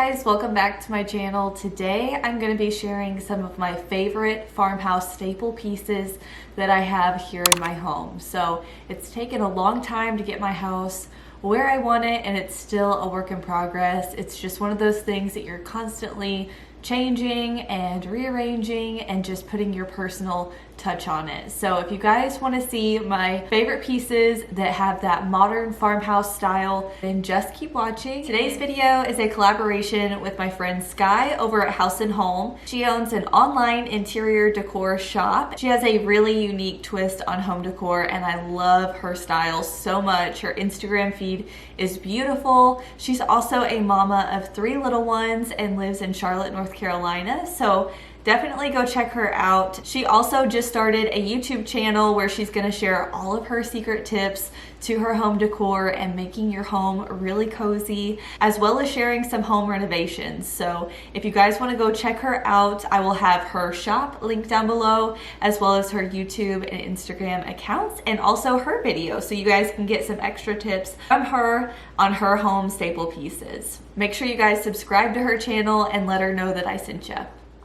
guys, welcome back to my channel. Today I'm going to be sharing some of my favorite farmhouse staple pieces that I have here in my home. So it's taken a long time to get my house where I want it, and it's still a work in progress. It's just one of those things that you're constantly changing and rearranging and just putting your personal touch on it. So if you guys want to see my favorite pieces that have that modern farmhouse style, then just keep watching. Today's video is a collaboration with my friend Sky over at House and Holm. She owns an online interior decor shop. She has a really unique twist on home decor, and I love her style so much. Her Instagram feed is beautiful. She's also a mama of 3 little ones and lives in Charlotte, North Carolina. So definitely go check her out. She also just started a YouTube channel where she's gonna share all of her secret tips to her home decor and making your home really cozy, as well as sharing some home renovations. So if you guys wanna go check her out, I will have her shop linked down below, as well as her YouTube and Instagram accounts, and also her video, so you guys can get some extra tips from her on her home staple pieces. Make sure you guys subscribe to her channel and let her know that I sent you.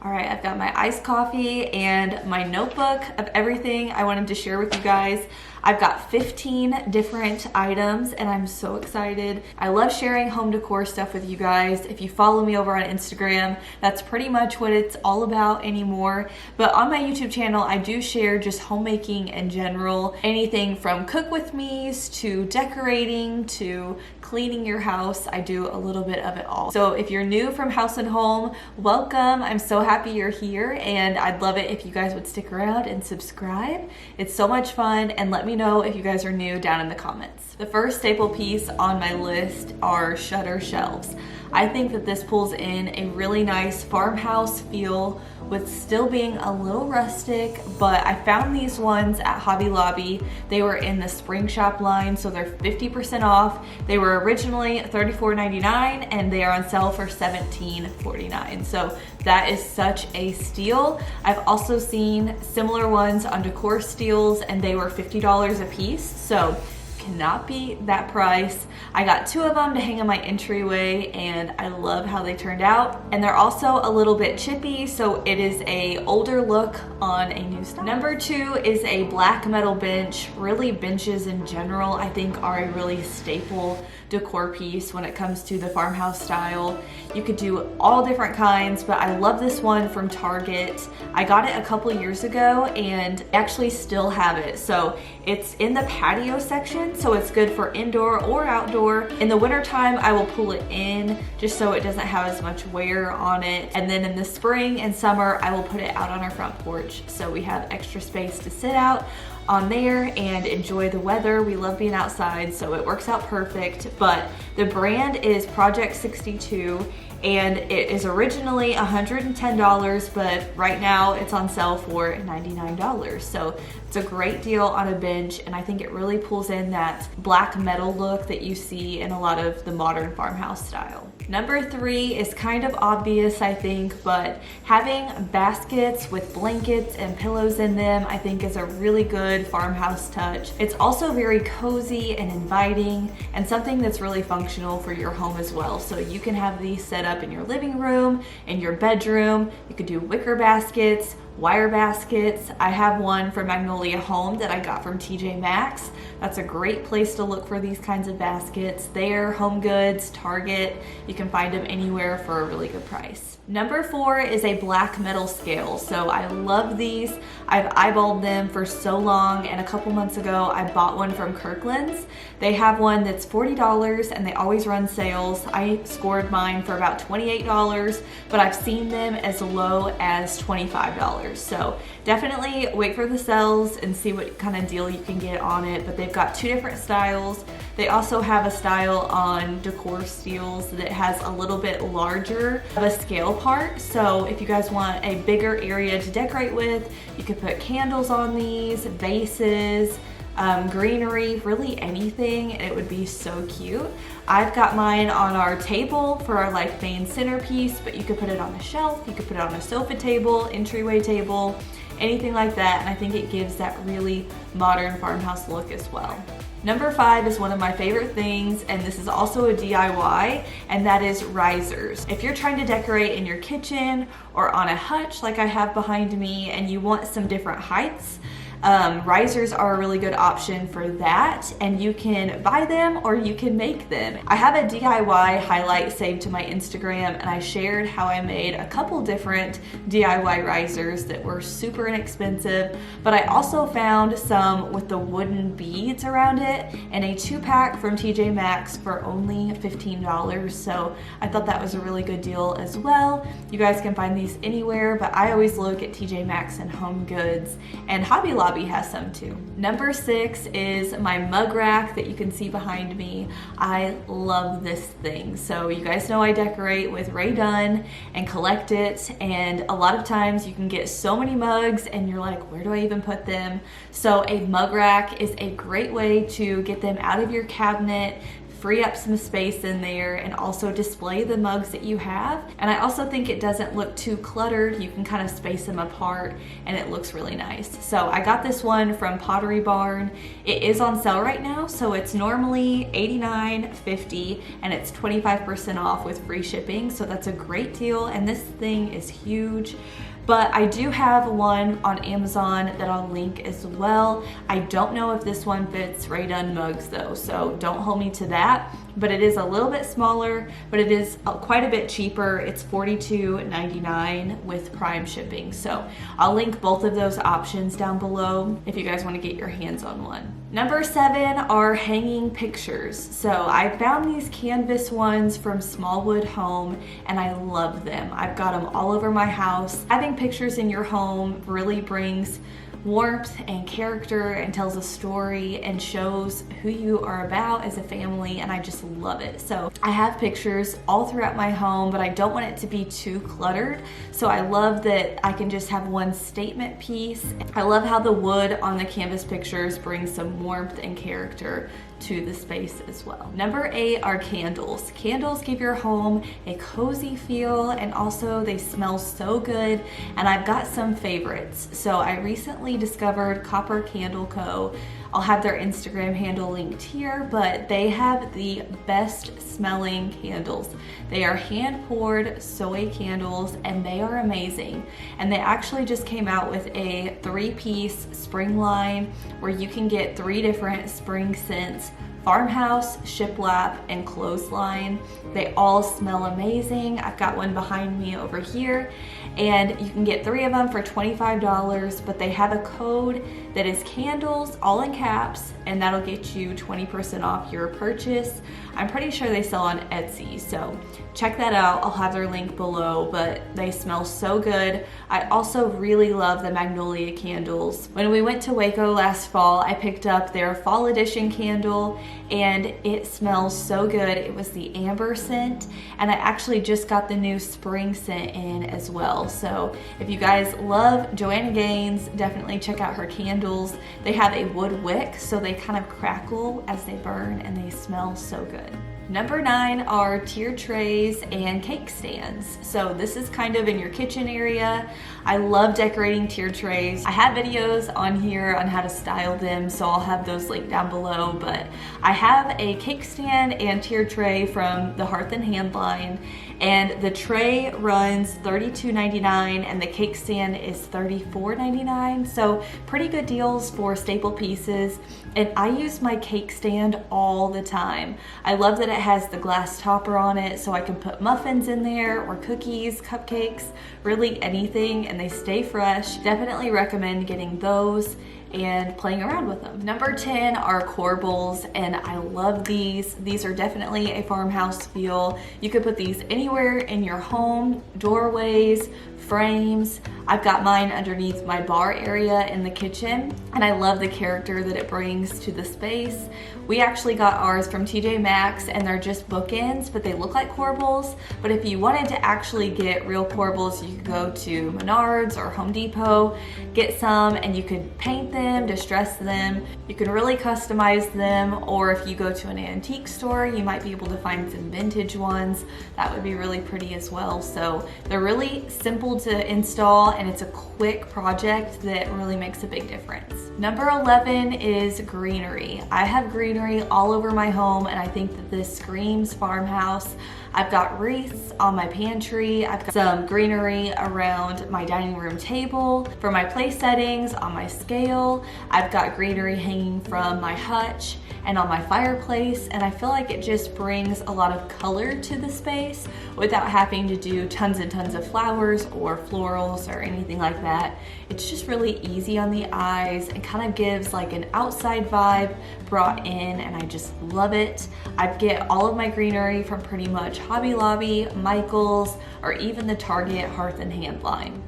All right, I've got my iced coffee and my notebook of everything I wanted to share with you guys. I've got 15 different items and I'm so excited. I love sharing home decor stuff with you guys. If you follow me over on Instagram, that's pretty much what it's all about anymore. But on my YouTube channel, I do share just homemaking in general. Anything from cook with me's to decorating to cleaning your house. I do a little bit of it all. So if you're new from House and Holm, welcome. I'm so happy you're here, and I'd love it if you guys would stick around and subscribe. It's so much fun, and let me know if you guys are new down in the comments. The first staple piece on my list are shutter shelves. I think that this pulls in a really nice farmhouse feel with still being a little rustic, but I found these ones at Hobby Lobby. They were in the spring shop line, so they're 50% off. They were originally $34.99 and they are on sale for $17.49. So that is such a steal. I've also seen similar ones on Decor Steals and they were $50 a piece. So cannot beat that price. I got 2 of them to hang on my entryway and I love how they turned out. And they're also a little bit chippy, so it is a older look on a new style. Number 2 is a black metal bench. Really, benches in general I think are a really staple decor piece when it comes to the farmhouse style. You could do all different kinds, but I love this one from Target. I got it a couple years ago and I actually still have it. So it's in the patio section, so it's good for indoor or outdoor. In the wintertime, I will pull it in just so it doesn't have as much wear on it. And then in the spring and summer, I will put it out on our front porch so we have extra space to sit out on there and enjoy the weather. We love being outside, so it works out perfect. But the brand is Project 62 and it is originally $110, but right now it's on sale for $99. So it's a great deal on a bench, and I think it really pulls in that black metal look that you see in a lot of the modern farmhouse style. Number 3 is kind of obvious, I think, but having baskets with blankets and pillows in them, I think is a really good farmhouse touch. It's also very cozy and inviting and something that's really functional for your home as well. So you can have these set up in your living room, in your bedroom. You could do wicker baskets, wire baskets. I have one from Magnolia Home that I got from TJ Maxx. That's a great place to look for these kinds of baskets. They're Home Goods, Target. You can find them anywhere for a really good price. Number 4 is a black metal scale. So I love these. I've eyeballed them for so long, and a couple months ago I bought one from Kirkland's. They have one that's $40 and they always run sales. I scored mine for about $28, but I've seen them as low as $25. So definitely wait for the sales and see what kind of deal you can get on it. But they've got 2 different styles. They also have a style on Decor Steals that has a little bit larger of a scale part. So if you guys want a bigger area to decorate with, you could put candles on these, vases, greenery, really anything, and it would be so cute. I've got mine on our table for our like main centerpiece, but you could put it on a shelf, you could put it on a sofa table, entryway table, anything like that, and I think it gives that really modern farmhouse look as well. Number 5 is one of my favorite things, and this is also a DIY, and that is risers. If you're trying to decorate in your kitchen or on a hutch like I have behind me and you want some different heights, risers are a really good option for that, and you can buy them or you can make them. I have a DIY highlight saved to my Instagram, and I shared how I made a couple different DIY risers that were super inexpensive, but I also found some with the wooden beads around it in a 2-pack from TJ Maxx for only $15, so I thought that was a really good deal as well. You guys can find these anywhere, but I always look at TJ Maxx and Home Goods, and Hobby Lobby has some too. Number 6 is my mug rack that you can see behind me. I love this thing. So you guys know I decorate with Rae Dunn and collect it, and a lot of times you can get so many mugs and you're like, where do I even put them? So a mug rack is a great way to get them out of your cabinet, free up some space in there, and also display the mugs that you have. And I also think it doesn't look too cluttered. You can kind of space them apart and it looks really nice. So I got this one from Pottery Barn. It is on sale right now, so it's normally $89.50 and it's 25% off with free shipping. So that's a great deal, and this thing is huge. But I do have one on Amazon that I'll link as well. I don't know if this one fits Rae Dunn mugs though, so don't hold me to that. But it is a little bit smaller, but it is quite a bit cheaper. It's $42.99 with Prime shipping. So I'll link both of those options down below if you guys want to get your hands on one. Number 7 are hanging pictures. So I found these canvas ones from Smallwood Home, and I love them. I've got them all over my house. Having pictures in your home really brings warmth and character and tells a story and shows who you are about as a family, and I just love it. So I have pictures all throughout my home, but I don't want it to be too cluttered. So I love that I can just have one statement piece. I love how the wood on the canvas pictures brings some warmth and character to the space as well. Number 8 are candles. Candles give your home a cozy feel, and also they smell so good, and I've got some favorites. So I recently discovered Copper Candle Co. I'll have their Instagram handle linked here, but they have the best smelling candles. They are hand poured soy candles, and they are amazing. And they actually just came out with a 3-piece spring line where you can get 3 different spring scents: Farmhouse, Shiplap, and Clothesline. They all smell amazing. I've got one behind me over here, and you can get 3 of them for $25, but they have a code that is candles, all in caps, and that'll get you 20% off your purchase. I'm pretty sure they sell on Etsy, so check that out. I'll have their link below, but they smell so good. I also really love the Magnolia candles. When we went to Waco last fall, I picked up their fall edition candle, and it smells so good. It was the amber scent, and I actually just got the new spring scent in as well. So if you guys love Joanna Gaines, definitely check out her candles. They have a wood wick, so they kind of crackle as they burn, and they smell so good. Number 9 are tier trays and cake stands. So this is kind of in your kitchen area. I love decorating tier trays. I have videos on here on how to style them, so I'll have those linked down below, but I have a cake stand and tier tray from the Hearth and Hand line, and the tray runs $32.99 and the cake stand is $34.99, so pretty good deals for staple pieces. And I use my cake stand all the time. I love that it has the glass topper on it, so I can put muffins in there or cookies, cupcakes, really anything, and they stay fresh. Definitely recommend getting those and playing around with them. Number 10 are corbels, and I love these. These are definitely a farmhouse feel. You could put these anywhere in your home, doorways, frames. I've got mine underneath my bar area in the kitchen, and I love the character that it brings to the space. We actually got ours from TJ Maxx, and they're just bookends, but they look like corbels. But if you wanted to actually get real corbels, you could go to Menards or Home Depot, get some, and you could paint them, distress them. You can really customize them, or if you go to an antique store, you might be able to find some vintage ones. That would be really pretty as well. So they're really simple simple to install and it's a quick project that really makes a big difference. Number 11 is greenery. I have greenery all over my home and I think that this screams farmhouse. I've got wreaths on my pantry. I've got some greenery around my dining room table. For my place settings, on my scale, I've got greenery hanging from my hutch and on my fireplace, and I feel like it just brings a lot of color to the space without having to do tons and tons of flowers or florals or anything like that. It's just really easy on the eyes and kind of gives like an outside vibe brought in, and I just love it. I get all of my greenery from pretty much Hobby Lobby, Michael's, or even the Target Hearth and Hand line.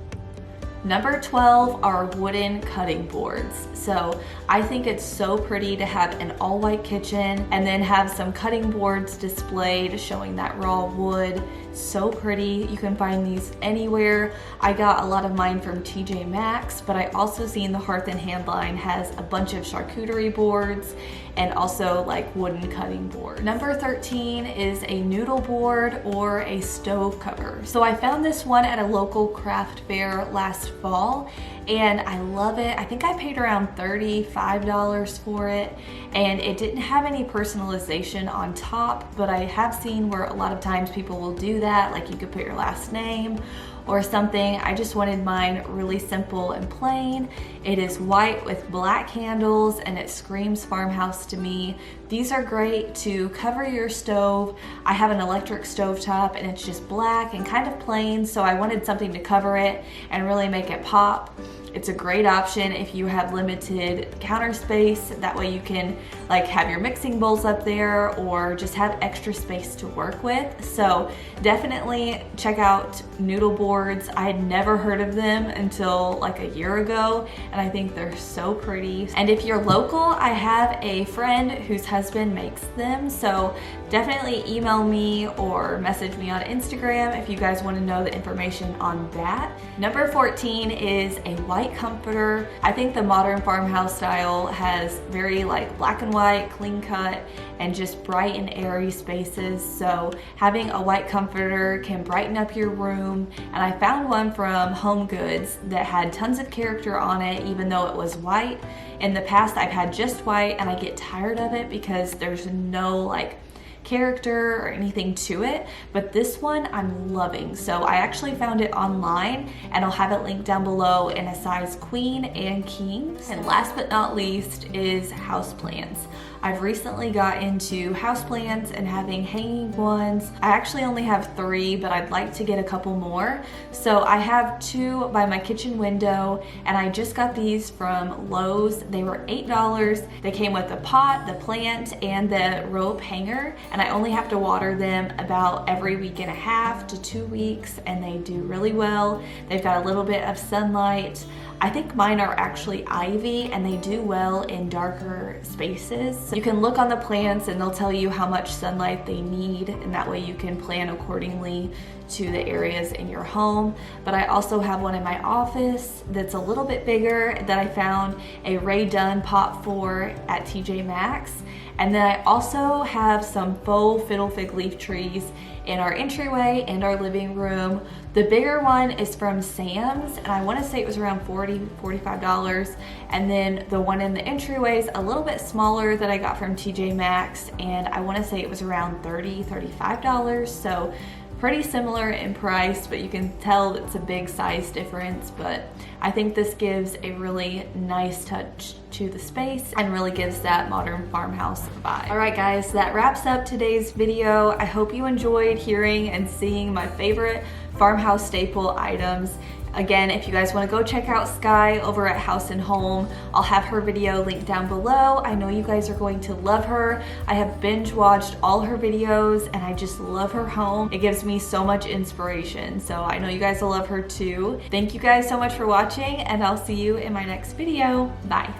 Number 12 are wooden cutting boards. So I think it's so pretty to have an all white kitchen and then have some cutting boards displayed showing that raw wood. So pretty. You can find these anywhere. I got a lot of mine from TJ Maxx, but I also seen the Hearth and Hand line has a bunch of charcuterie boards and also like wooden cutting boards. Number 13 is a noodle board or a stove cover. So I found this one at a local craft fair last fall and I love it. I think I paid around $35 for it, and it didn't have any personalization on top, but I have seen where a lot of times people will do that, like you could put your last name or something. I just wanted mine really simple and plain. It is white with black handles and it screams farmhouse to me. These are great to cover your stove. I have an electric stovetop and it's just black and kind of plain, so I wanted something to cover it and really make it pop. It's a great option if you have limited counter space. That way you can like have your mixing bowls up there or just have extra space to work with. So definitely check out noodle boards. I had never heard of them until like a year ago, and I think they're so pretty. And if you're local, I have a friend whose husband makes them, so definitely email me or message me on Instagram if you guys want to know the information on that. Number 14 is a white comforter. I think the modern farmhouse style has very like black and white, clean cut, and just bright and airy spaces. So having a white comforter can brighten up your room. And I found one from Home Goods that had tons of character on it, even though it was white. In the past, I've had just white and I get tired of it because there's no like character or anything to it, but this one I'm loving. So I actually found it online and I'll have it linked down below in a size queen and king. And last but not least is houseplants. I've recently got into houseplants and having hanging ones. I actually only have 3, but I'd like to get a couple more. So I have 2 by my kitchen window, and I just got these from Lowe's. They were $8. They came with the pot, the plant, and the rope hanger, and I only have to water them about every week and a half to 2 weeks, and they do really well. They've got a little bit of sunlight. I think mine are actually ivy and they do well in darker spaces. So you can look on the plants and they'll tell you how much sunlight they need, and that way you can plan accordingly to the areas in your home. But I also have one in my office that's a little bit bigger that I found a Ray Dunn pot for at TJ Maxx. And then I also have some faux fiddle fig leaf trees in our entryway and our living room. The bigger one is from Sam's, and I want to say it was around $45. And then the one in the entryway is a little bit smaller that I got from TJ Maxx, and I want to say it was around $35. So pretty similar in price, but you can tell it's a big size difference. But I think this gives a really nice touch to the space and really gives that modern farmhouse vibe. All right guys, that wraps up today's video. I hope you enjoyed hearing and seeing my favorite farmhouse staple items. Again, if you guys want to go check out Sky over at House and Home, I'll have her video linked down below. I know you guys are going to love her. I have binge watched all her videos and I just love her home. It gives me so much inspiration. So I know you guys will love her too. Thank you guys so much for watching, and I'll see you in my next video. Bye.